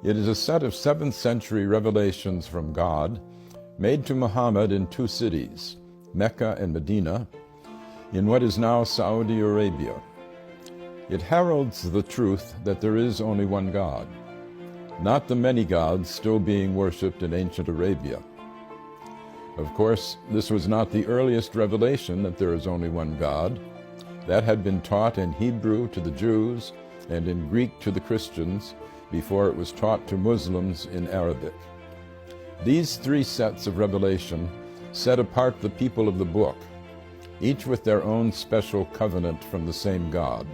It is a set of 7th century revelations from God made to Muhammad in 2 cities, Mecca and Medina, in what is now Saudi Arabia. It heralds the truth that there is only one God, not the many gods still being worshipped in ancient Arabia. Of course, this was not the earliest revelation that there is only one God. That had been taught in Hebrew to the Jews and in Greek to the Christians before it was taught to Muslims in Arabic. These 3 sets of revelation set apart the people of the book, each with their own special covenant from the same God.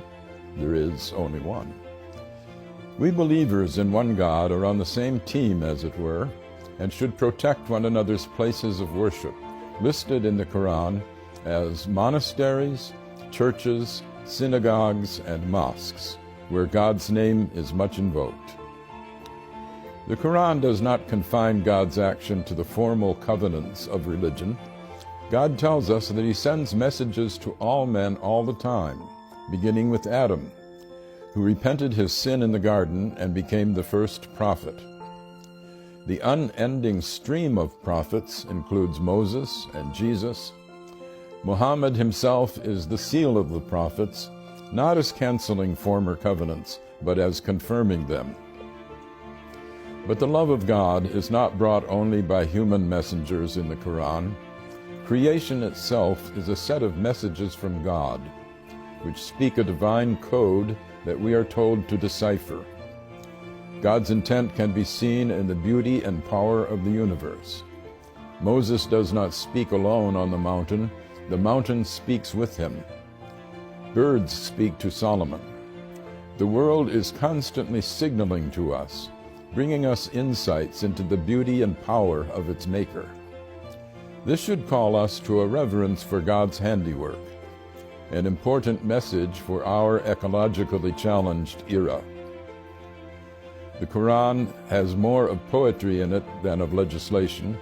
There is only one. We believers in one God are on the same team, as it were, and should protect one another's places of worship, listed in the Qur'an as monasteries, churches, synagogues, and mosques, where God's name is much invoked. The Qur'an does not confine God's action to the formal covenants of religion. God tells us that He sends messages to all men all the time, beginning with Adam, who repented his sin in the garden and became the first prophet. The unending stream of prophets includes Moses and Jesus. Muhammad himself is the seal of the prophets, not as canceling former covenants, but as confirming them. But the love of God is not brought only by human messengers in the Qur'an. Creation itself is a set of messages from God, which speak a divine code that we are told to decipher. God's intent can be seen in the beauty and power of the universe. Moses does not speak alone on the mountain speaks with him. Birds speak to Solomon. The world is constantly signaling to us, bringing us insights into the beauty and power of its maker. This should call us to a reverence for God's handiwork, an important message for our ecologically challenged era. The Qur'an has more of poetry in it than of legislation.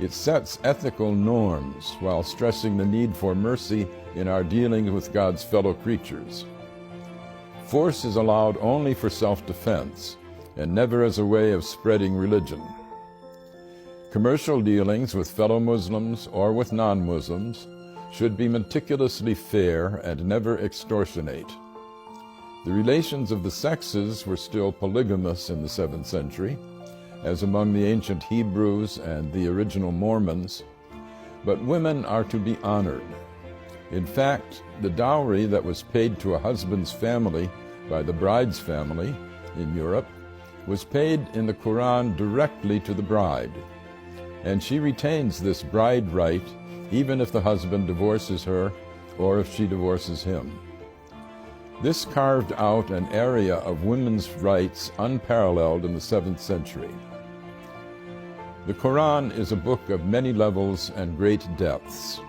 It sets ethical norms while stressing the need for mercy in our dealings with God's fellow creatures. Force is allowed only for self-defense and never as a way of spreading religion. Commercial dealings with fellow Muslims or with non-Muslims should be meticulously fair and never extortionate. The relations of the sexes were still polygamous in the 7th century, as among the ancient Hebrews and the original Mormons, but women are to be honored. In fact, the dowry that was paid to a husband's family by the bride's family in Europe was paid in the Qur'an directly to the bride, and she retains this bride right even if the husband divorces her or if she divorces him. This carved out an area of women's rights unparalleled in the 7th century. The Qur'an is a book of many levels and great depths.